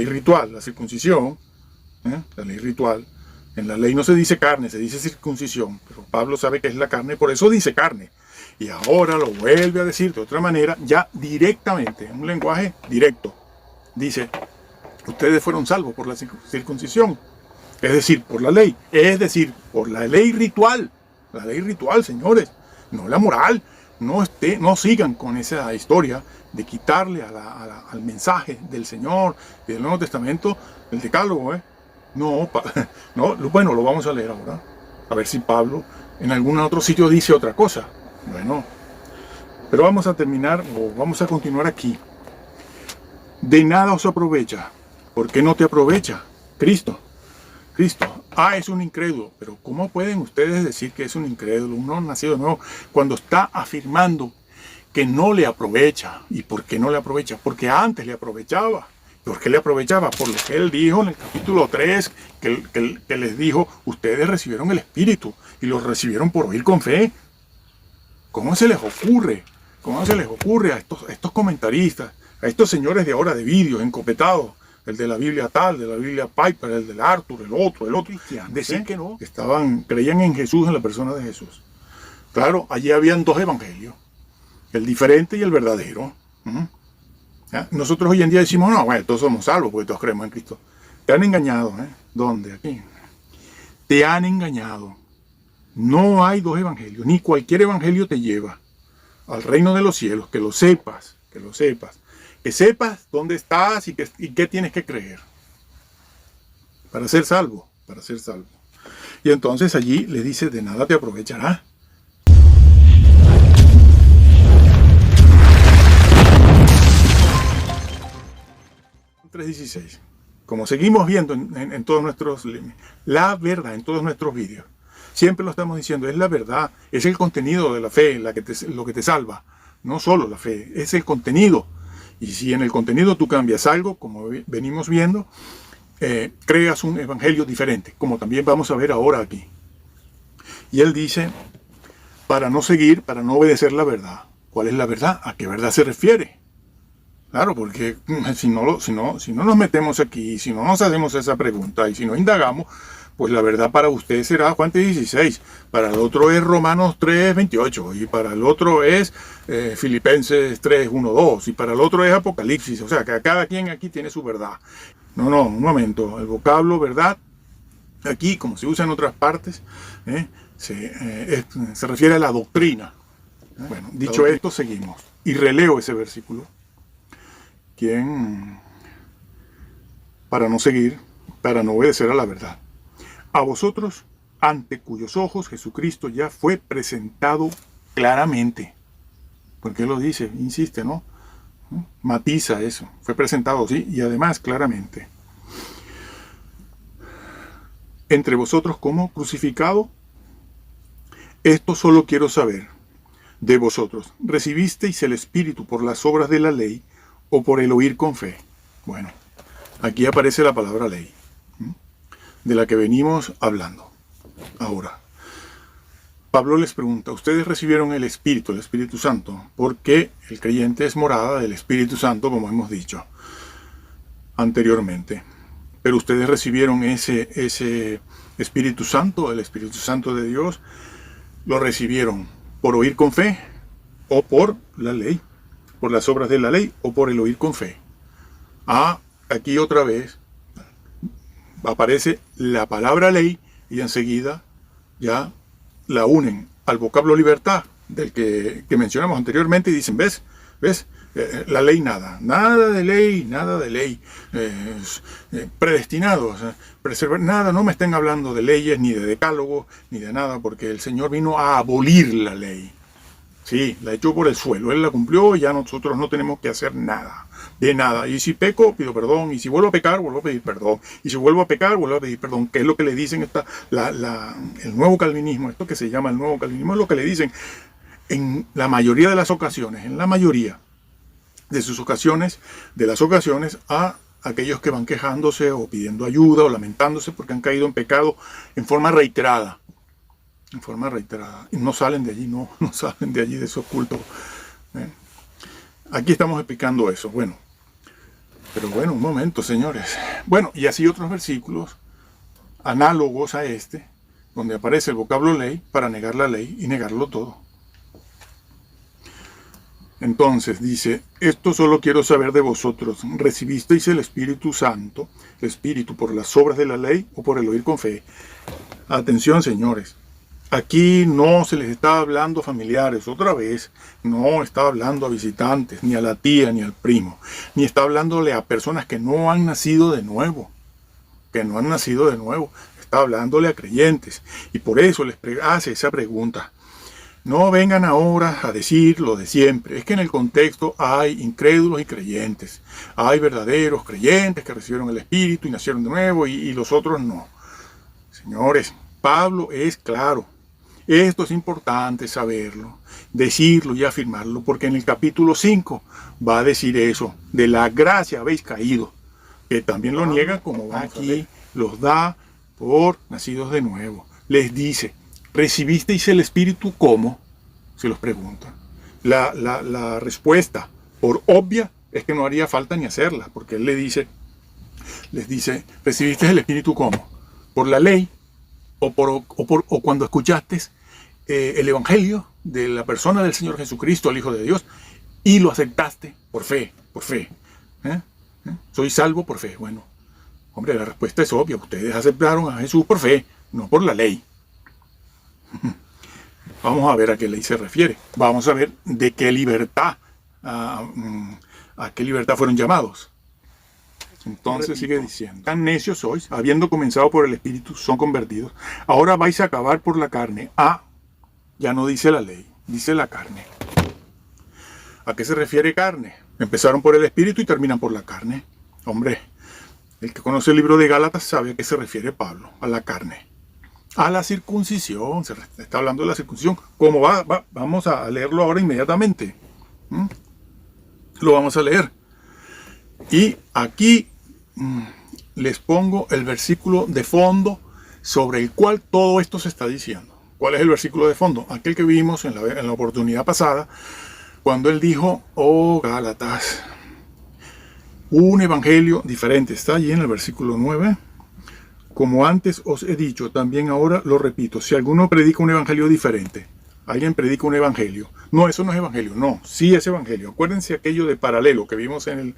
ley ritual, la circuncisión, la ley ritual. En la ley no se dice carne, se dice circuncisión, pero Pablo sabe que es la carne, por eso dice carne. Y ahora lo vuelve a decir de otra manera, ya directamente, en un lenguaje directo. Dice, ustedes fueron salvos por la circuncisión, es decir, por la ley, es decir, por la ley ritual, señores, no la moral. No sigan con esa historia de quitarle al mensaje del Señor y del Nuevo Testamento el decálogo, No, bueno, lo vamos a leer ahora. A ver si Pablo en algún otro sitio dice otra cosa. Bueno, pero vamos a terminar, o vamos a continuar aquí. De nada os aprovecha. ¿Por qué no te aprovecha? Cristo. Es un incrédulo. Pero ¿cómo pueden ustedes decir que es un incrédulo, un no nacido de nuevo, cuando está afirmando que no le aprovecha? ¿Y por qué no le aprovecha? Porque antes le aprovechaba. ¿Por qué le aprovechaba? Por lo que él dijo en el capítulo 3, que les dijo, ustedes recibieron el Espíritu y lo recibieron por oír con fe. ¿Cómo se les ocurre? ¿Cómo se les ocurre a estos comentaristas, a estos señores de ahora de vídeos encopetados, el de la Biblia tal, de la Biblia Piper, el del Arthur, el otro, decir que no? Creían en Jesús, en la persona de Jesús. Claro, allí habían dos evangelios, el diferente y el verdadero. Nosotros hoy en día decimos, no, bueno, todos somos salvos porque todos creemos en Cristo. Te han engañado, ¿Dónde? Aquí. Te han engañado. No hay dos evangelios, ni cualquier evangelio te lleva al reino de los cielos, que lo sepas, que sepas dónde estás y qué tienes que creer para ser salvo, Y entonces allí le dice, de nada te aprovechará. .3:16. Como seguimos viendo en todos nuestros, la verdad, en todos nuestros vídeos, siempre lo estamos diciendo, es la verdad, es el contenido de la fe lo que te salva, no solo la fe, es el contenido. Y si en el contenido tú cambias algo, como venimos viendo, creas un evangelio diferente, como también vamos a ver ahora aquí. Y él dice, para no obedecer la verdad. ¿Cuál es la verdad? ¿A qué verdad se refiere? Claro, porque si no nos metemos aquí, si no nos hacemos esa pregunta y si no indagamos, pues la verdad para usted será Juan 3:16, para el otro es Romanos 3:28 y para el otro es Filipenses 3:1-2 y para el otro es Apocalipsis. O sea, que cada quien aquí tiene su verdad. No, un momento, el vocablo verdad, aquí como se usa en otras partes, se refiere a la doctrina. Bueno, dicho esto, seguimos y releo ese versículo. Para no obedecer a la verdad. A vosotros, ante cuyos ojos Jesucristo ya fue presentado claramente. Porque él lo dice, insiste, ¿no? Matiza eso. Fue presentado, sí, y además claramente. Entre vosotros como crucificado, esto solo quiero saber de vosotros. ¿Recibisteis el Espíritu por las obras de la ley o por el oír con fe? Bueno, aquí aparece la palabra ley, de la que venimos hablando. Ahora, Pablo les pregunta, ¿ustedes recibieron el Espíritu Santo? Porque el creyente es morada del Espíritu Santo, como hemos dicho anteriormente. Pero ustedes recibieron ese Espíritu Santo, el Espíritu Santo de Dios, lo recibieron por oír con fe o por la ley, por las obras de la ley o por el oír con fe. Aquí otra vez aparece la palabra ley y enseguida ya la unen al vocablo libertad del que mencionamos anteriormente y dicen, ¿ves? La ley nada de ley, predestinados, preservar, nada, no me estén hablando de leyes, ni de decálogos, ni de nada, porque el Señor vino a abolir la ley. Sí, la echó por el suelo, Él la cumplió y ya nosotros no tenemos que hacer nada, de nada. Y si peco, pido perdón, y si vuelvo a pecar, vuelvo a pedir perdón, y si vuelvo a pecar, vuelvo a pedir perdón, que es lo que le dicen el nuevo calvinismo, esto que se llama el nuevo calvinismo, es lo que le dicen en la mayoría de las ocasiones, en la mayoría de las ocasiones a aquellos que van quejándose o pidiendo ayuda o lamentándose porque han caído en pecado en forma reiterada. Y no salen de allí, no salen de allí de esos cultos. Aquí estamos explicando eso. Bueno, Pero bueno, un momento, señores. Bueno, y así otros versículos análogos a este, donde aparece el vocablo ley para negar la ley y negarlo todo. Entonces dice, esto solo quiero saber de vosotros, ¿recibisteis el Espíritu Santo, el Espíritu por las obras de la ley o por el oír con fe? Atención, señores, aquí no se les está hablando a familiares, otra vez, no está hablando a visitantes, ni a la tía, ni al primo, ni está hablándole a personas que no han nacido de nuevo, está hablándole a creyentes, y por eso les hace esa pregunta. No vengan ahora a decir lo de siempre. Es que en el contexto hay incrédulos y creyentes. Hay verdaderos creyentes que recibieron el Espíritu y nacieron de nuevo y los otros no. Señores, Pablo es claro. Esto es importante saberlo, decirlo y afirmarlo, porque en el capítulo 5 va a decir eso. De la gracia habéis caído. Que también lo niega, como va aquí, los da por nacidos de nuevo. Les dice, ¿recibisteis el Espíritu cómo? Se los pregunta. La respuesta, por obvia, es que no haría falta ni hacerla, porque él les dice, ¿recibisteis el Espíritu cómo? ¿Por la ley? ¿O cuando escuchaste el Evangelio de la persona del Señor Jesucristo, el Hijo de Dios, y lo aceptaste por fe, por fe? ¿Soy salvo por fe? Bueno, hombre, la respuesta es obvia. Ustedes aceptaron a Jesús por fe, no por la ley. Vamos a ver a qué ley se refiere. Vamos a ver de qué libertad, a qué libertad fueron llamados. Entonces sigue diciendo, tan necios sois, habiendo comenzado por el Espíritu, son convertidos. Ahora vais a acabar por la carne. Ya no dice la ley, dice la carne. ¿A qué se refiere carne? Empezaron por el Espíritu y terminan por la carne. Hombre, el que conoce el libro de Gálatas sabe a qué se refiere Pablo, a la carne. A la circuncisión, se está hablando de la circuncisión. ¿Cómo va? Vamos a leerlo ahora inmediatamente. Lo vamos a leer. Y aquí les pongo el versículo de fondo sobre el cual todo esto se está diciendo. ¿Cuál es el versículo de fondo? Aquel que vimos en la oportunidad pasada, cuando él dijo, oh Gálatas, un evangelio diferente. Está allí en el versículo 9. Como antes os he dicho, también ahora lo repito, si alguno predica un evangelio diferente, alguien predica un evangelio, no, eso no es evangelio, no, sí es evangelio. Acuérdense aquello de paralelo que vimos en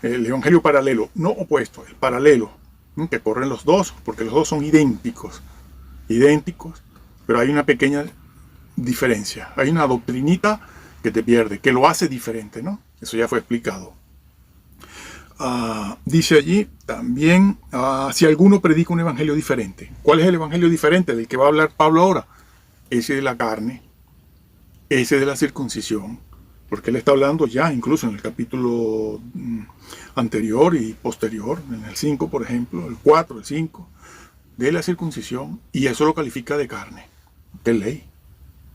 el evangelio paralelo, no opuesto, el paralelo, que corren los dos, porque los dos son idénticos, pero hay una pequeña diferencia, hay una doctrinita que te pierde, que lo hace diferente, ¿no? Eso ya fue explicado. Dice allí también, si alguno predica un evangelio diferente. ¿Cuál es el evangelio diferente del que va a hablar Pablo ahora? Ese de la carne, ese de la circuncisión, porque él está hablando ya incluso en el capítulo anterior y posterior, en el 5 por ejemplo, el 4, el 5, de la circuncisión, y eso lo califica de carne. ¿Qué ley?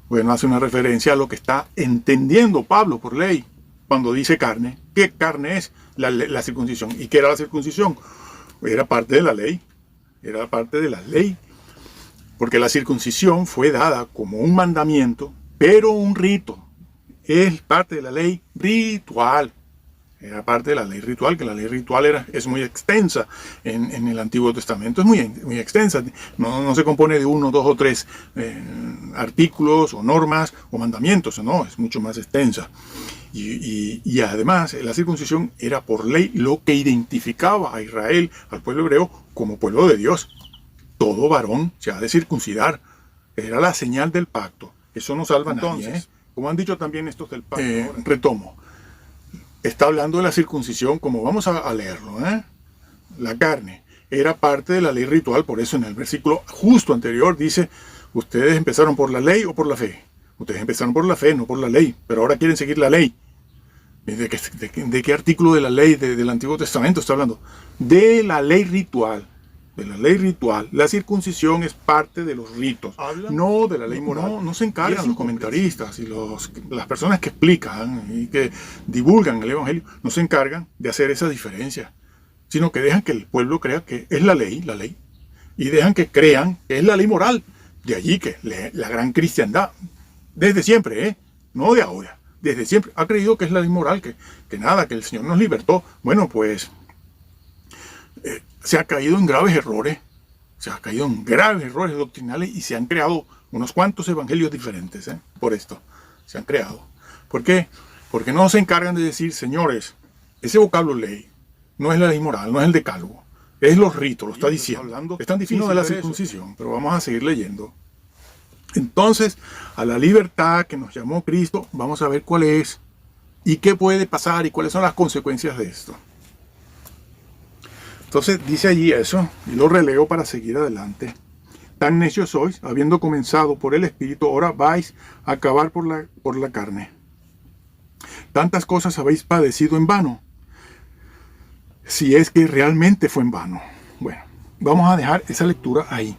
Bueno, hace una referencia a lo que está entendiendo Pablo por ley. Cuando dice carne, ¿qué carne es? La circuncisión. ¿Y qué era la circuncisión? Era parte de la ley. Era parte de la ley. Porque la circuncisión fue dada como un mandamiento, pero un rito. Es parte de la ley ritual. Era parte de la ley ritual, que la ley ritual es muy extensa en el Antiguo Testamento. Es muy extensa. No se compone de 1, 2 o 3 artículos o normas o mandamientos. No, es mucho más extensa. Y además la circuncisión era por ley lo que identificaba a Israel, al pueblo hebreo, como pueblo de Dios. Todo varón se ha de circuncidar. Era la señal del pacto. Eso no salva a nadie. Entonces, como han dicho también estos del pacto, retomo. Está hablando de la circuncisión, como vamos a leerlo. La carne era parte de la ley ritual, por eso en el versículo justo anterior dice, ustedes empezaron por la ley o por la fe. Ustedes empezaron por la fe, no por la ley, pero ahora quieren seguir la ley. ¿De qué artículo de la ley del Antiguo Testamento está hablando? De la ley ritual. De la ley ritual. La circuncisión es parte de los ritos, no de la ley moral. No se encargan los comentaristas y las personas que explican y que divulgan el Evangelio, no se encargan de hacer esa diferencia, sino que dejan que el pueblo crea que es la ley, y dejan que crean que es la ley moral. De allí que la gran cristiandad, desde siempre, no de ahora, desde siempre ha creído que es la ley moral, que nada, que el Señor nos libertó. Bueno, pues se ha caído en graves errores. Se ha caído en graves errores doctrinales y se han creado unos cuantos evangelios diferentes, por esto. Se han creado. ¿Por qué? Porque no se encargan de decir, señores, ese vocablo ley no es la ley moral, no es el decálogo, es los ritos, lo está diciendo. Es tan difícil de la circuncisión, pero vamos a seguir leyendo. Entonces, a la libertad que nos llamó Cristo, vamos a ver cuál es y qué puede pasar y cuáles son las consecuencias de esto. Entonces dice allí eso, y lo releo para seguir adelante. Tan necios sois, habiendo comenzado por el Espíritu, ahora vais a acabar por la carne. Tantas cosas habéis padecido en vano, si es que realmente fue en vano. Bueno, vamos a dejar esa lectura ahí.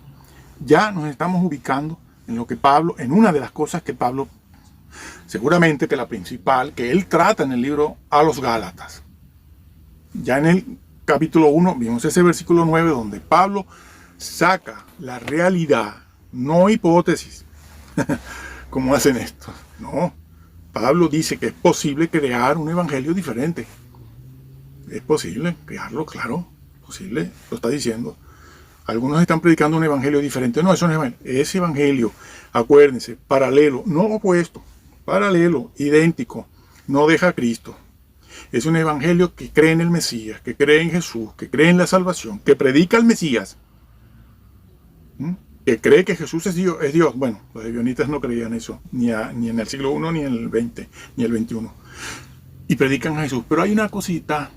Ya nos estamos ubicando en lo que Pablo, en una de las cosas que Pablo, seguramente que la principal, que él trata en el libro a los Gálatas. Ya en el capítulo 1 vimos ese versículo 9 donde Pablo saca la realidad, no hipótesis. ¿Cómo hacen esto? No. Pablo dice que es posible crear un evangelio diferente. Es posible crearlo, claro. Posible, lo está diciendo. Algunos están predicando un evangelio diferente. No, eso no es evangelio. Ese evangelio, acuérdense, paralelo, no opuesto, paralelo, idéntico, no deja a Cristo. Es un evangelio que cree en el Mesías, que cree en Jesús, que cree en la salvación, que predica al Mesías, que cree que Jesús es Dios. Bueno, los ebionitas no creían eso, ni en el siglo I, ni en el XX, ni el XXI. Y predican a Jesús. Pero hay una cosita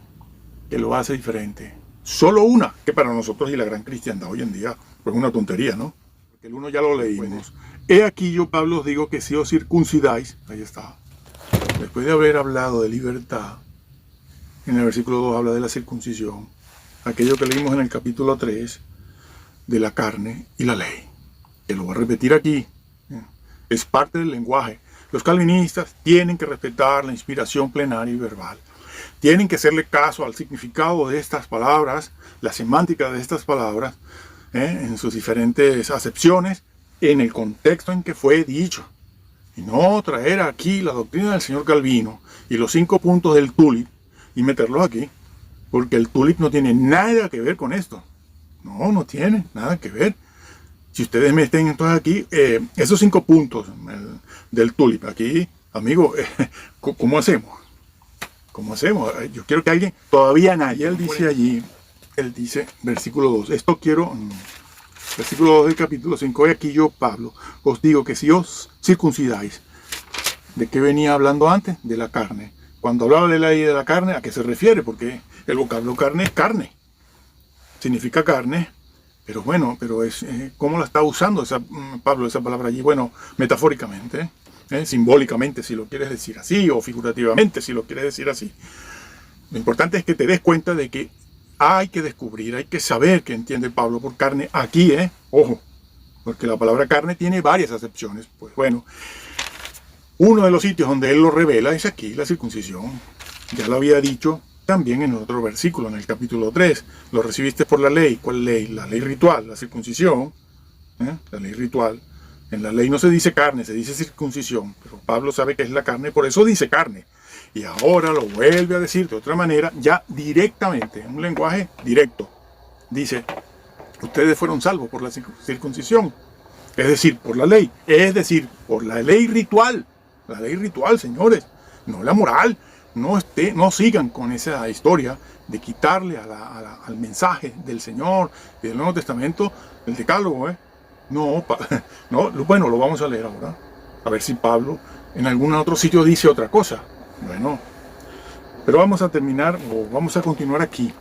que lo hace diferente. Solo una, que para nosotros y la gran cristiandad hoy en día, pues es una tontería, ¿no? Porque el uno ya lo leímos. He aquí yo, Pablo, os digo que si os circuncidáis, ahí está, después de haber hablado de libertad, en el versículo 2 habla de la circuncisión, aquello que leímos en el capítulo 3, de la carne y la ley. Que lo voy a repetir aquí. Es parte del lenguaje. Los calvinistas tienen que respetar la inspiración plenaria y verbal. Tienen que hacerle caso al significado de estas palabras, la semántica de estas palabras, en sus diferentes acepciones, en el contexto en que fue dicho. Y no traer aquí la doctrina del señor Calvino y los 5 puntos del tulip y meterlos aquí, porque el tulip no tiene nada que ver con esto. No tiene nada que ver. Si ustedes meten entonces aquí esos 5 puntos del tulip, aquí, amigo, ¿cómo hacemos? ¿Cómo hacemos? Yo quiero que alguien, todavía nadie, él dice allí, él dice, versículo 2, versículo 2 del capítulo 5, y aquí yo, Pablo, os digo que si os circuncidáis, ¿de qué venía hablando antes? De la carne. Cuando hablaba de la ley de la carne, ¿a qué se refiere? Porque el vocablo carne es carne. Significa carne, pero bueno, pero es ¿cómo la está usando Pablo esa palabra allí? Bueno, metafóricamente, simbólicamente si lo quieres decir así, o figurativamente si lo quieres decir así. Lo importante es que te des cuenta de que hay que descubrir, hay que saber qué entiende Pablo por carne aquí, ojo, porque la palabra carne tiene varias acepciones. Pues bueno, uno de los sitios donde él lo revela es aquí, la circuncisión. Ya lo había dicho también en otro versículo, en el capítulo 3. Lo recibiste por la ley. ¿Cuál ley? La ley ritual, la circuncisión. La ley ritual. En la ley no se dice carne, se dice circuncisión. Pero Pablo sabe que es la carne, por eso dice carne. Y ahora lo vuelve a decir de otra manera, ya directamente, en un lenguaje directo. Dice, ustedes fueron salvos por la circuncisión. Es decir, por la ley. Es decir, por la ley ritual. La ley ritual, señores. No la moral. No sigan con esa historia de quitarle al mensaje del Señor y del Nuevo Testamento el decálogo. No, bueno, lo vamos a leer ahora. A ver si Pablo en algún otro sitio dice otra cosa. Bueno, pero vamos a terminar, o vamos a continuar aquí.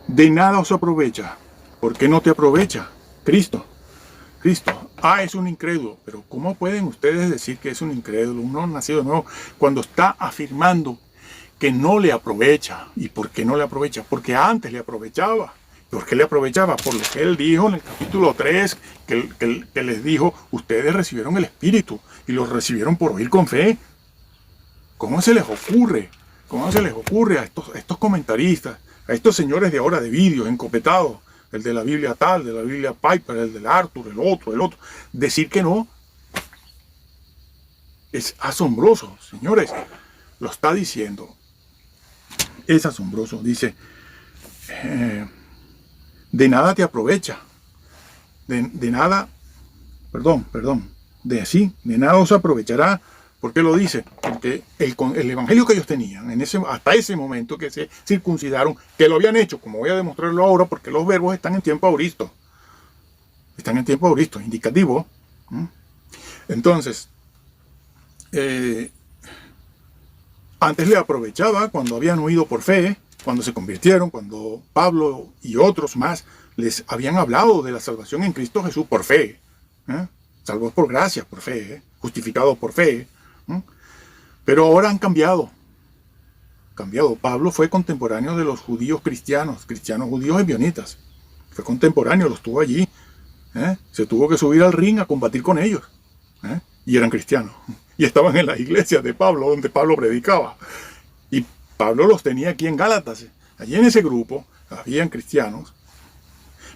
De nada os aprovecha. ¿Por qué no te aprovecha? Cristo. Es un incrédulo. Pero ¿cómo pueden ustedes decir que es un incrédulo, un no nacido de nuevo, cuando está afirmando que no le aprovecha? ¿Y por qué no le aprovecha? Porque antes le aprovechaba. ¿Por qué le aprovechaba? Por lo que él dijo en el capítulo 3, que les dijo, ustedes recibieron el Espíritu y lo recibieron por oír con fe. ¿Cómo se les ocurre? ¿Cómo se les ocurre a estos comentaristas, a estos señores de ahora de vídeos encopetados, el de la Biblia tal, de la Biblia Piper, el del Arthur, el otro, decir que no? Es asombroso, señores, lo está diciendo. Es asombroso, dice, de nada te aprovecha. De nada, de nada os aprovechará. ¿Por qué lo dice? Porque el evangelio que ellos tenían, hasta ese momento que se circuncidaron, que lo habían hecho, como voy a demostrarlo ahora, porque los verbos están en tiempo auristo. Están en tiempo auristo, indicativo. Entonces, antes le aprovechaba cuando habían oído por fe, cuando se convirtieron, cuando Pablo y otros más les habían hablado de la salvación en Cristo Jesús por fe. Salvos por gracia, por fe, justificados por fe. Pero ahora han cambiado. Pablo fue contemporáneo de los judíos cristianos judíos ebionitas. Fue contemporáneo, los tuvo allí. Se tuvo que subir al ring a combatir con ellos. Y eran cristianos. Y estaban en las iglesias de Pablo, donde Pablo predicaba. Y Pablo los tenía aquí en Gálatas. Allí en ese grupo habían cristianos,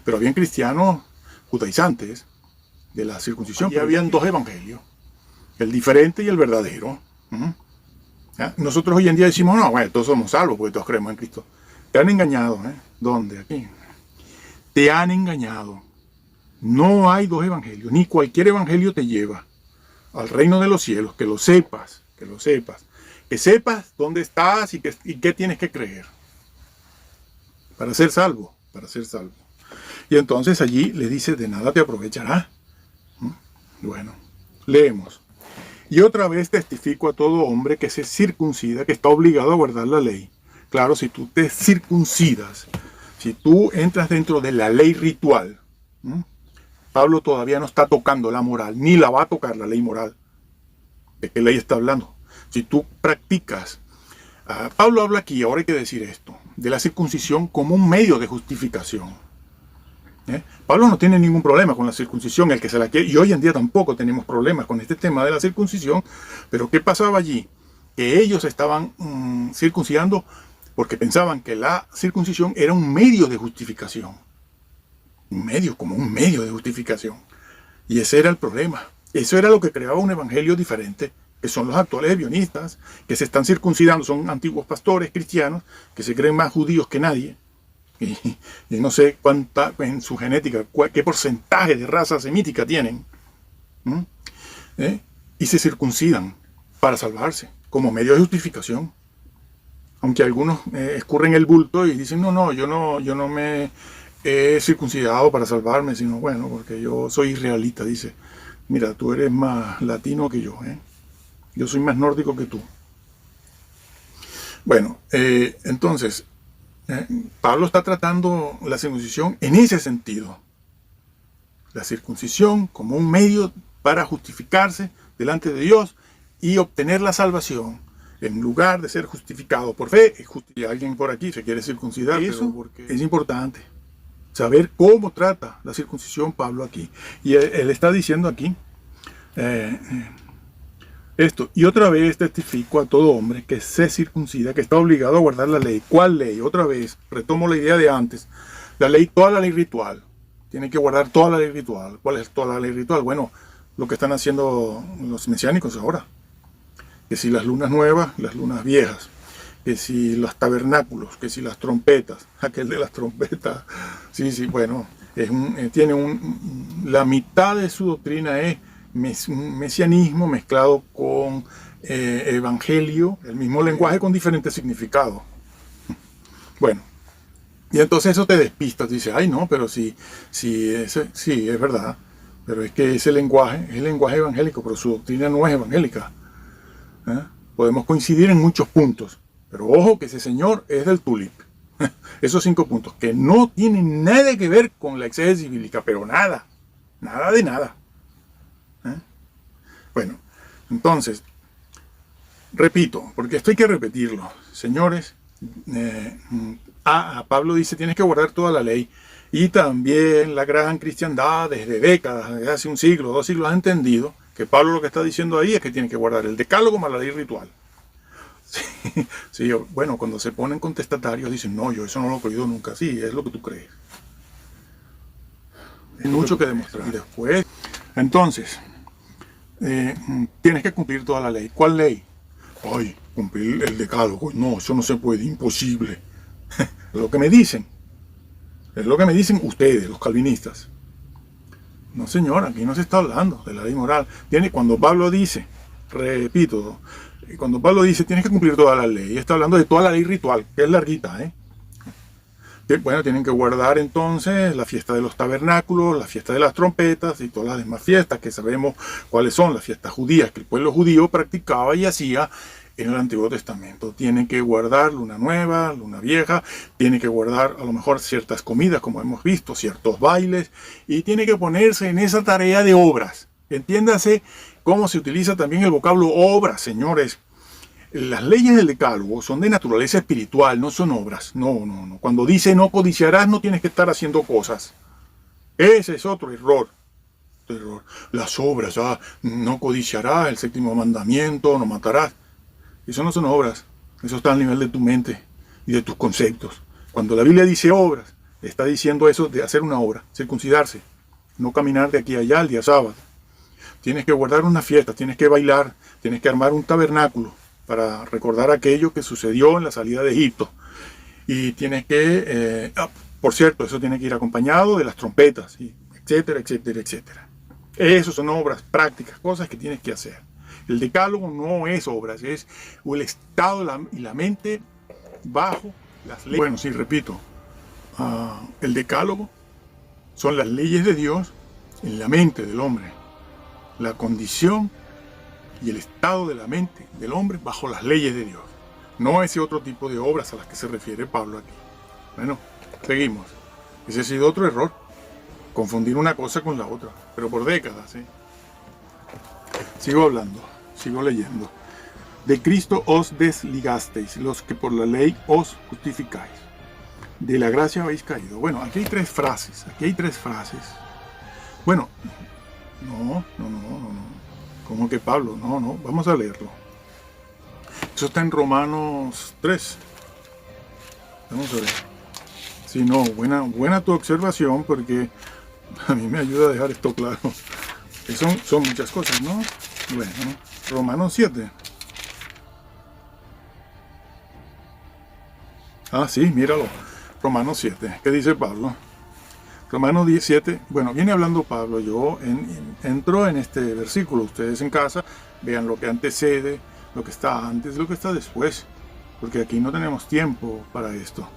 pero habían cristianos judaizantes de la circuncisión. Y habían dos evangelios, el diferente y el verdadero. Nosotros hoy en día decimos, no, bueno, todos somos salvos porque todos creemos en Cristo. Te han engañado. ¿Dónde? Aquí. Te han engañado. No hay dos evangelios, ni cualquier evangelio te lleva al reino de los cielos. Que lo sepas, que sepas dónde estás y qué tienes que creer para ser salvo, Y entonces allí le dice, de nada te aprovechará. Bueno, leemos. Y otra vez testifico a todo hombre que se circuncida, que está obligado a guardar la ley. Claro, si tú te circuncidas, si tú entras dentro de la ley ritual, Pablo todavía no está tocando la moral, ni la va a tocar la ley moral. ¿De qué ley está hablando? Si tú practicas, Pablo habla aquí, ahora hay que decir esto, de la circuncisión como un medio de justificación. Pablo no tiene ningún problema con la circuncisión, el que se la quiere, y hoy en día tampoco tenemos problemas con este tema de la circuncisión, pero ¿qué pasaba allí? Que ellos estaban circuncidando porque pensaban que la circuncisión era un medio de justificación. Como un medio de justificación. Y ese era el problema. Eso era lo que creaba un evangelio diferente, que son los actuales ebionistas, que se están circuncidando, son antiguos pastores cristianos, que se creen más judíos que nadie. Y no sé cuánta, en su genética, qué porcentaje de raza semítica tienen. Y se circuncidan para salvarse, como medio de justificación. Aunque algunos escurren el bulto y dicen, no, yo no me he circuncidado para salvarme, sino bueno, porque yo soy israelita, dice, mira, tú eres más latino que yo, yo soy más nórdico que tú. Bueno, entonces, Pablo está tratando la circuncisión en ese sentido. La circuncisión como un medio para justificarse delante de Dios y obtener la salvación, en lugar de ser justificado por fe. Y alguien por aquí se quiere circuncidar, eso porque es importante saber cómo trata la circuncisión Pablo aquí. Y él está diciendo aquí esto. Y otra vez testifico a todo hombre que se circuncida, que está obligado a guardar la ley. ¿Cuál ley? Otra vez, retomo la idea de antes. La ley, toda la ley ritual. Tiene que guardar toda la ley ritual. ¿Cuál es toda la ley ritual? Bueno, lo que están haciendo los mesiánicos ahora. Que si las lunas nuevas, las lunas viejas. Que si los tabernáculos, que si las trompetas, aquel de las trompetas, sí, bueno, la mitad de su doctrina es mesianismo mezclado con evangelio, el mismo lenguaje con diferentes significados. Bueno, y entonces eso te despista, dice, ay no, pero sí, es verdad, pero es que ese lenguaje es el lenguaje evangélico, pero su doctrina no es evangélica. Podemos coincidir en muchos puntos, pero ojo que ese señor es del tulip. Esos 5 puntos, que no tienen nada que ver con la exégesis bíblica, pero nada de nada. Bueno, entonces, repito, porque esto hay que repetirlo, señores. Pablo dice, tienes que guardar toda la ley. Y también la gran cristiandad, desde décadas, desde hace 1 siglo, 2 siglos, ha entendido que Pablo lo que está diciendo ahí es que tiene que guardar el decálogo más la ley ritual. Sí, bueno, cuando se ponen contestatarios dicen, no, yo eso no lo he creído nunca. Sí, es lo que tú crees. Hay mucho que demostrar. Y después, entonces, tienes que cumplir toda la ley. ¿Cuál ley? Ay, cumplir el decálogo. No, eso no se puede, imposible. Lo que me dicen. Es lo que me dicen ustedes, los calvinistas. No, señor, aquí no se está hablando de la ley moral. Cuando Pablo dice, repito, cuando Pablo dice tienes que cumplir toda la ley, está hablando de toda la ley ritual, que es larguita, ¿eh? Bueno, tienen que guardar entonces la fiesta de los tabernáculos, la fiesta de las trompetas y todas las demás fiestas que sabemos cuáles son las fiestas judías que el pueblo judío practicaba y hacía en el Antiguo Testamento. Tienen que guardar luna nueva, luna vieja, tienen que guardar a lo mejor ciertas comidas como hemos visto, ciertos bailes, y tiene que ponerse en esa tarea de obras. Entiéndase cómo se utiliza también el vocablo obras, señores. Las leyes del decálogo son de naturaleza espiritual, no son obras. No. Cuando dice no codiciarás, no tienes que estar haciendo cosas. Ese es otro error. Las obras, no codiciarás, el séptimo mandamiento, no matarás. Eso no son obras. Eso está al nivel de tu mente y de tus conceptos. Cuando la Biblia dice obras, está diciendo eso de hacer una obra, circuncidarse, no caminar de aquí a allá el día sábado. Tienes que guardar una fiesta, tienes que bailar, tienes que armar un tabernáculo para recordar aquello que sucedió en la salida de Egipto. Y tienes que, por cierto, eso tiene que ir acompañado de las trompetas, etcétera, etcétera, etcétera. Eso son obras prácticas, cosas que tienes que hacer. El decálogo no es obras, es el estado y la mente bajo las leyes. Bueno, sí, repito, el decálogo son las leyes de Dios en la mente del hombre. La condición y el estado de la mente del hombre bajo las leyes de Dios. No ese otro tipo de obras a las que se refiere Pablo aquí. Bueno, seguimos. Ese ha sido otro error. Confundir una cosa con la otra. Pero por décadas, ¿eh? Sigo hablando, sigo leyendo. De Cristo os desligasteis, los que por la ley os justificáis. De la gracia habéis caído. Bueno, aquí hay tres frases. Bueno, no. ¿Cómo que Pablo? No, vamos a leerlo. Eso está en Romanos 3. Vamos a ver. Sí, no, buena tu observación porque a mí me ayuda a dejar esto claro. Son muchas cosas, ¿no? Bueno, Romanos 7. Sí, míralo. Romanos 7. ¿Qué dice Pablo? Romanos 17, bueno, viene hablando Pablo, yo entro en este versículo, ustedes en casa vean lo que antecede, lo que está antes, lo que está después, porque aquí no tenemos tiempo para esto.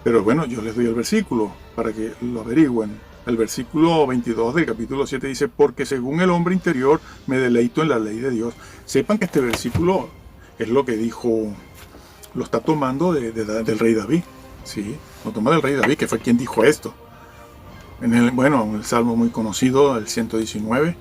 Pero bueno, yo les doy el versículo para que lo averigüen. El versículo 22 del capítulo 7 dice, porque según el hombre interior me deleito en la ley de Dios. Sepan que este versículo es lo que dijo, lo está tomando del rey David, ¿sí? Lo toma del rey David, que fue quien dijo esto. En el Salmo muy conocido, el 119,